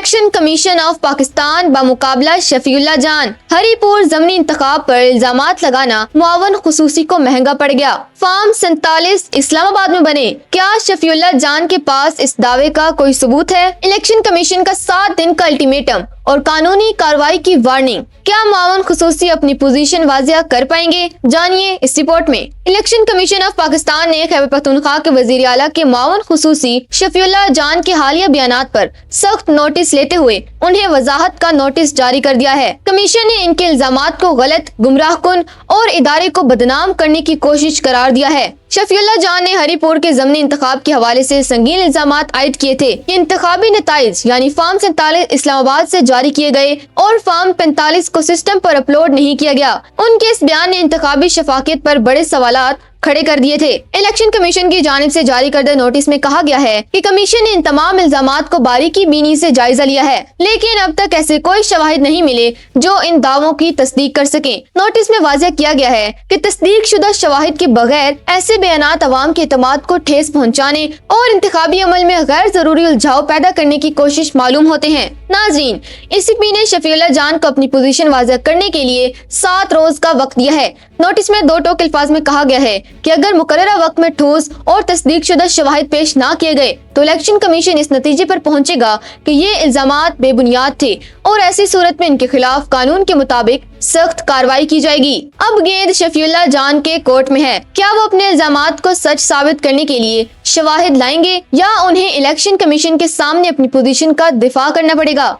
Election commission of Pakistan بمقابلہ شفیع جان، ہری پور ضمنی انتخاب پر الزامات لگانا معاون خصوصی کو مہنگا پڑ گیا۔ فارم 47 اسلام آباد میں بنے، کیا شفیع جان کے پاس اس دعوے کا کوئی ثبوت ہے؟ الیکشن کمیشن کا 7 دن کا الٹیمیٹم اور قانونی کارروائی کی وارننگ، کیا معاون خصوصی اپنی پوزیشن واضح کر پائیں گے؟ جانیے اس رپورٹ میں۔ الیکشن کمیشن آف پاکستان نے خیبر پختونخوا کے وزیر اعلیٰ کے معاون خصوصی شفیع جان کے حالیہ بیانات پر سخت نوٹس لیتے ہوئے انہیں وضاحت کا نوٹس جاری کر دیا ہے۔ کمیشن نے ان کے الزامات کو غلط، گمراہ کن اور ادارے کو بدنام کرنے کی کوشش قرار دیا ہے۔ شفیع جان نے ہری پور کے ضمنی انتخاب کے حوالے سے سنگین الزامات عائد کیے تھے۔ یہ انتخابی نتائج یعنی فارم 47 اسلام آباد سے جاری کیے گئے اور فارم 45 کو سسٹم پر اپلوڈ نہیں کیا گیا۔ ان کے اس بیان نے انتخابی شفافیت پر بڑے سوالات کھڑے کر دیے تھے۔ الیکشن کمیشن کی جانب سے جاری کردہ نوٹس میں کہا گیا ہے کہ کمیشن نے ان تمام الزامات کو باریکی بینی سے جائزہ لیا ہے، لیکن اب تک ایسے کوئی شواہد نہیں ملے جو ان دعووں کی تصدیق کر سکیں۔ نوٹس میں واضح کیا گیا ہے کہ تصدیق شدہ شواہد کے بغیر ایسے بیانات عوام کے اعتماد کو ٹھیس پہنچانے اور انتخابی عمل میں غیر ضروری الجھاؤ پیدا کرنے کی کوشش معلوم ہوتے ہیں۔ ناظرین، ایس سی پی نے شفیع جان کو اپنی پوزیشن واضح کرنے کے لیے 7 روز کا وقت دیا ہے۔ نوٹس میں 2 ٹوک الفاظ میں کہا گیا ہے کہ اگر مقررہ وقت میں ٹھوس اور تصدیق شدہ شواہد پیش نہ کیے گئے تو الیکشن کمیشن اس نتیجے پر پہنچے گا کہ یہ الزامات بے بنیاد تھے اور ایسی صورت میں ان کے خلاف قانون کے مطابق سخت کارروائی کی جائے گی۔ اب گیند شفیع جان کے کورٹ میں ہے۔ کیا وہ اپنے الزامات کو سچ ثابت کرنے کے لیے شواہد لائیں گے یا انہیں الیکشن کمیشن کے سامنے اپنی پوزیشن کا دفاع کرنا پڑے گا؟